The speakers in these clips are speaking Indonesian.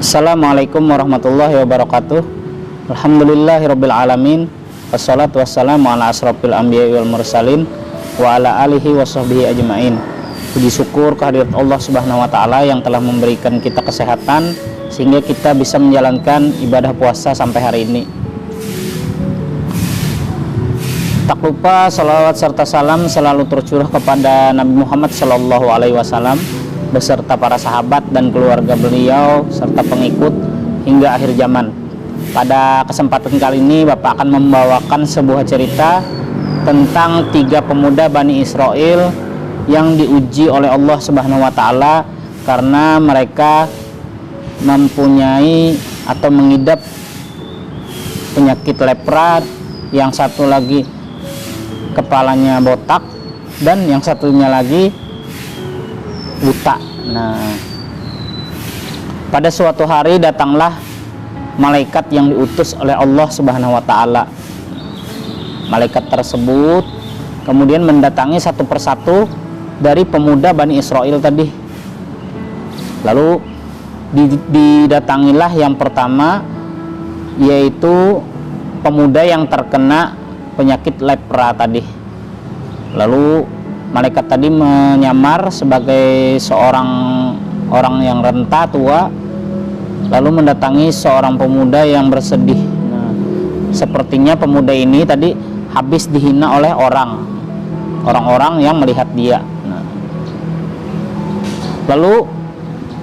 Assalamualaikum warahmatullahi wabarakatuh. Alhamdulillahirabbil alamin. Wassalatu wassalamu ala asrofil anbiya'i wal mursalin wa ala alihi washabbihi ajmain. Puji syukur kehadirat Allah Subhanahu wa taala yang telah memberikan kita kesehatan sehingga kita bisa menjalankan ibadah puasa sampai hari ini. Tak lupa salawat serta salam selalu tercurah kepada Nabi Muhammad Sallallahu Alaihi Wasallam beserta para sahabat dan keluarga beliau serta pengikut hingga akhir zaman. Pada kesempatan kali ini Bapak akan membawakan sebuah cerita tentang 3 pemuda Bani Israel yang diuji oleh Allah Subhanahu wa taala karena mereka mempunyai atau mengidap penyakit lepra, yang satu lagi kepalanya botak dan yang satunya lagi buta. Nah, pada suatu hari datanglah malaikat yang diutus oleh Allah Subhanahu wa taala. Malaikat tersebut kemudian mendatangi satu persatu dari pemuda Bani Israel tadi. Lalu didatangilah yang pertama, yaitu pemuda yang terkena penyakit lepra tadi. Lalu malaikat tadi menyamar sebagai seorang orang yang renta tua, lalu mendatangi seorang pemuda yang bersedih. Nah, sepertinya pemuda ini tadi habis dihina oleh orang-orang yang melihat dia. Nah, lalu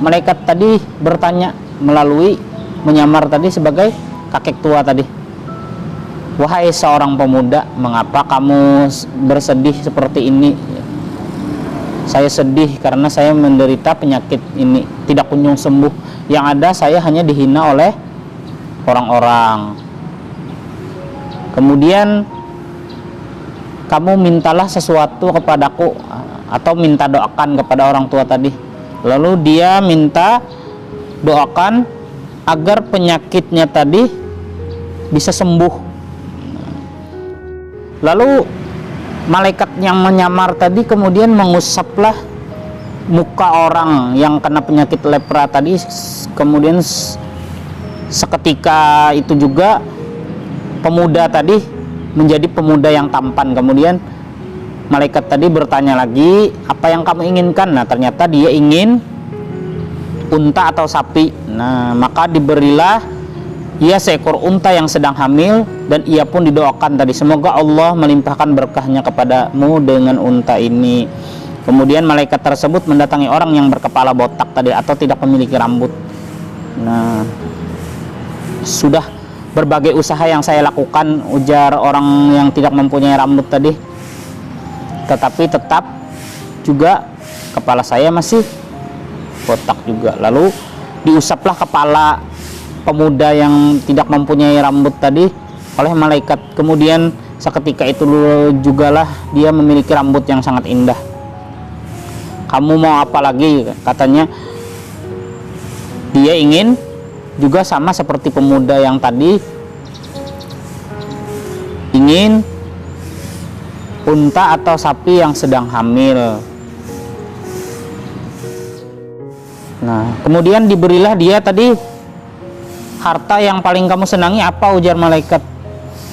malaikat tadi bertanya melalui menyamar tadi sebagai kakek tua tadi, "Wahai seorang pemuda, mengapa kamu bersedih seperti ini?" "Saya sedih karena saya menderita penyakit ini, tidak kunjung sembuh. Yang ada saya hanya dihina oleh orang-orang. Kemudian kamu mintalah sesuatu kepadaku atau minta doakan kepada orang tua tadi." Lalu dia minta doakan agar penyakitnya tadi bisa sembuh. Lalu malaikat yang menyamar tadi kemudian mengusaplah muka orang yang kena penyakit lepra tadi. Kemudian seketika itu juga pemuda tadi menjadi pemuda yang tampan. Kemudian malaikat tadi bertanya lagi, "Apa yang kamu inginkan?" Nah, ternyata dia ingin unta atau sapi. Nah, maka diberilah ia seekor unta yang sedang hamil, dan ia pun didoakan tadi, "Semoga Allah melimpahkan berkahnya kepadamu dengan unta ini." Kemudian malaikat tersebut mendatangi orang yang berkepala botak tadi atau tidak memiliki rambut. Nah, "Sudah berbagai usaha yang saya lakukan," ujar orang yang tidak mempunyai rambut tadi, "tetapi tetap juga kepala saya masih botak juga." Lalu diusaplah kepala pemuda yang tidak mempunyai rambut tadi oleh malaikat. Kemudian seketika itu jugalah dia memiliki rambut yang sangat indah. "Kamu mau apa lagi?" katanya. Dia ingin juga sama seperti pemuda yang tadi, ingin unta atau sapi yang sedang hamil. Nah, kemudian diberilah dia tadi, "Harta yang paling kamu senangi apa?" ujar malaikat.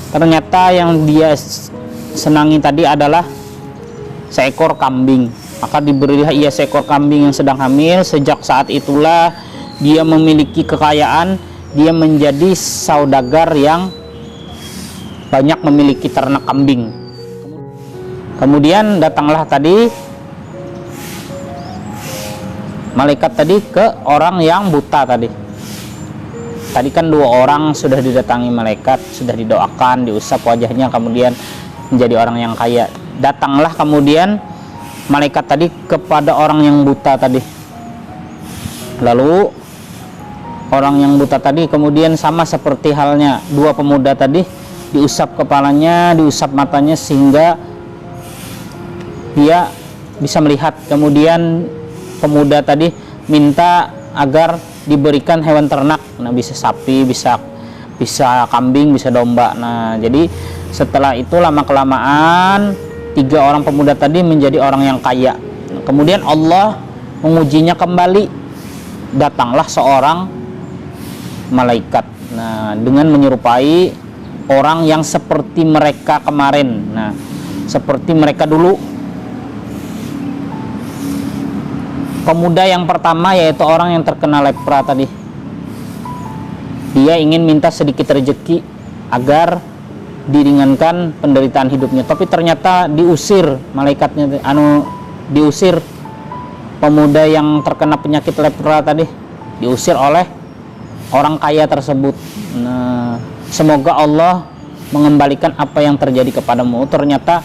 Ternyata yang dia senangi tadi adalah seekor kambing. Maka diberilah ia seekor kambing yang sedang hamil. Sejak saat itulah dia memiliki kekayaan. Dia menjadi saudagar yang banyak memiliki ternak kambing. Kemudian datanglah tadi malaikat tadi ke orang yang buta tadi. Tadi kan 2 orang sudah didatangi malaikat, sudah didoakan, diusap wajahnya, kemudian menjadi orang yang kaya. Datanglah kemudian malaikat tadi kepada orang yang buta tadi. Lalu orang yang buta tadi kemudian sama seperti halnya 2 pemuda tadi, diusap kepalanya, diusap matanya sehingga dia bisa melihat. Kemudian pemuda tadi minta agar diberikan hewan ternak. Nah, bisa sapi, bisa kambing, bisa domba. Nah, jadi setelah itu lama kelamaan 3 orang pemuda tadi menjadi orang yang kaya. Kemudian Allah mengujinya kembali. Datanglah seorang malaikat. Nah, dengan menyerupai orang yang seperti mereka kemarin. Nah, seperti mereka dulu. Pemuda yang pertama yaitu orang yang terkena lepra tadi. Dia ingin minta sedikit rezeki agar diringankan penderitaan hidupnya, tapi ternyata diusir malaikatnya, diusir pemuda yang terkena penyakit lepra tadi, diusir oleh orang kaya tersebut. Nah, semoga Allah mengembalikan apa yang terjadi kepadamu. Ternyata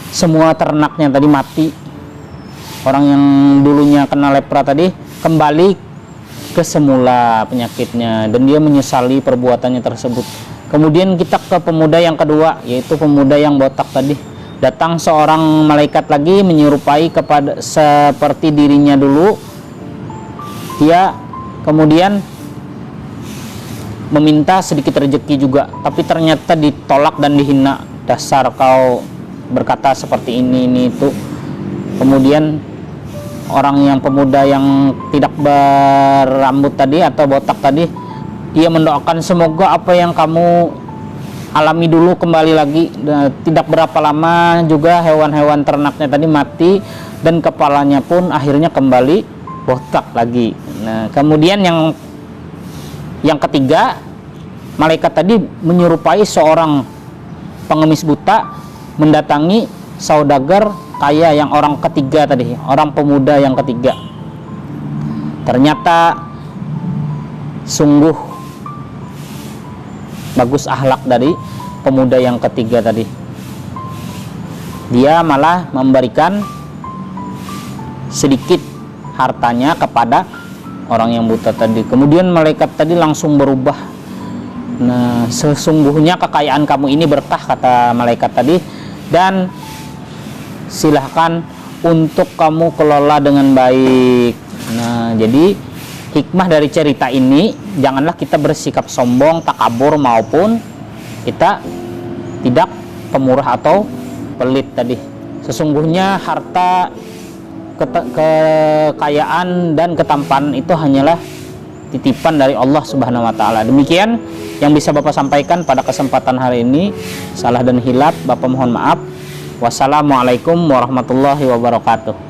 semua ternaknya tadi mati. Orang yang dulunya kena lepra tadi kembali ke semula penyakitnya, dan dia menyesali perbuatannya tersebut. Kemudian kita ke pemuda yang kedua, yaitu pemuda yang botak tadi. Datang seorang malaikat lagi menyerupai kepada seperti dirinya dulu. Dia kemudian meminta sedikit rezeki juga, tapi ternyata ditolak dan dihina. Dasar kau berkata seperti ini itu. Kemudian orang yang pemuda yang tidak berambut tadi atau botak tadi, dia mendoakan semoga apa yang kamu alami dulu kembali lagi. Tidak berapa lama juga hewan-hewan ternaknya tadi mati, dan kepalanya pun akhirnya kembali botak lagi. Nah, kemudian yang ketiga, malaikat tadi menyerupai seorang pengemis buta mendatangi saudagar kaya yang orang ketiga tadi, orang pemuda yang ketiga. Ternyata sungguh bagus akhlak dari pemuda yang ketiga tadi. Dia malah memberikan sedikit hartanya kepada orang yang buta tadi. Kemudian malaikat tadi langsung berubah. Nah, sesungguhnya kekayaan kamu ini berkah, kata malaikat tadi, dan silahkan untuk kamu kelola dengan baik. Nah, jadi hikmah dari cerita ini, janganlah kita bersikap sombong, takabur, maupun kita tidak pemurah atau pelit tadi. Sesungguhnya harta, kekayaan dan ketampanan itu hanyalah titipan dari Allah Subhanahu wa taala. Demikian yang bisa Bapak sampaikan pada kesempatan hari ini. Salah dan hilaf Bapak mohon maaf. Wassalamualaikum warahmatullahi wabarakatuh.